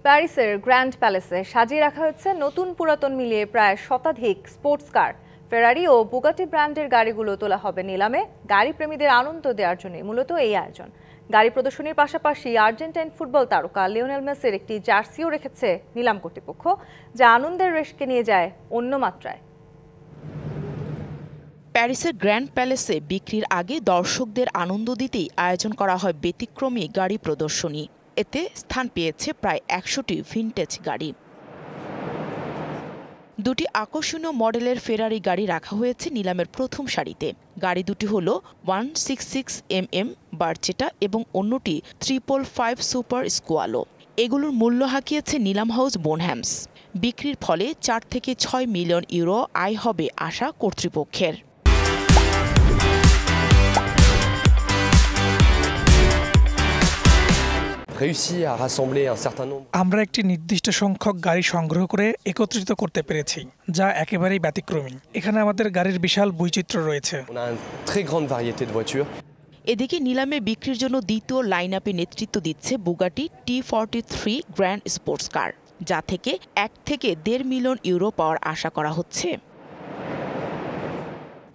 প্যারিসের গ্র্যান্ড প্যালেসে সাজিয়ে রাখা হয়েছে নতুন পুরাতন মিলিয়ে প্রায় শতাধিক স্পোর্টস কার। ফেরারি ও বুগাটি ব্র্যান্ডের গাড়িগুলো তোলা হবে নিলামে। গাড়ি প্রেমীদের আনন্দ দেওয়ার জন্য মূলত এই আয়োজন। গাড়ি প্রদর্শনীর পাশাপাশি আর্জেন্টাইন ফুটবল তারকা লিওনেল মেসির একটি জার্সিও রেখেছে নিলাম কর্তৃপক্ষ, যা আনন্দের রেশকে নিয়ে যায় অন্য মাত্রায়। প্যারিসের গ্র্যান্ড প্যালেসে বিক্রির আগে দর্শকদের আনন্দ দিতেই আয়োজন করা হয় ব্যতিক্রমী গাড়ি প্রদর্শনী। এতে স্থান পেয়েছে প্রায় ১০০টি ভিনটেজ গাড়ি। দুটি আকর্ষণীয় মডেলের ফেরারি গাড়ি রাখা হয়েছে নিলামের প্রথম সারিতে। গাড়ি দুটি হল 166mm বার্চেটা এবং অন্যটি 555 সুপার স্কোয়ালো। এগুলোর মূল্য হাঁকিয়েছে নিলাম হাউস বোনহ্যামস। বিক্রির ফলে ৪ থেকে ৬ মিলিয়ন ইউরো আয় হবে আশা কর্তৃপক্ষের। আমরা একটি নির্দিষ্ট সংখ্যক গাড়ি সংগ্রহ করে একত্রিত করতে পেরেছি, যা একেবারেই ব্যতিক্রমী। এখানে আমাদের গাড়ির বিশাল বৈচিত্র্য রয়েছে। এদিকে নিলামে বিক্রির জন্য দ্বিতীয় লাইন আপে নেতৃত্ব দিচ্ছে Bugatti T43 grand sports car, যা থেকে ১ থেকে ১.৫ মিলিয়ন ইউরো পাওয়ার আশা করা হচ্ছে।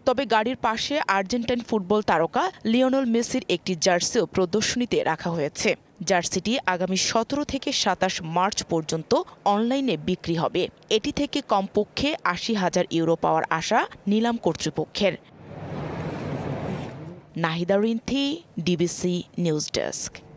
তবে গাড়ির পাশে আর্জেন্টাইন ফুটবল তারকা লিওনেল মেসির একটি জার্সিও প্রদর্শনীতে রাখা হয়েছে। জার্সিটি আগামী ১৭ থেকে ২৭ মার্চ পর্যন্ত অনলাইনে বিক্রি হবে। এটি থেকে কমপক্ষে ৮০,০০০ ইউরো পাওয়ার আশা নিলাম কর্তৃপক্ষের। Nahida Rinthi, DBC news desk.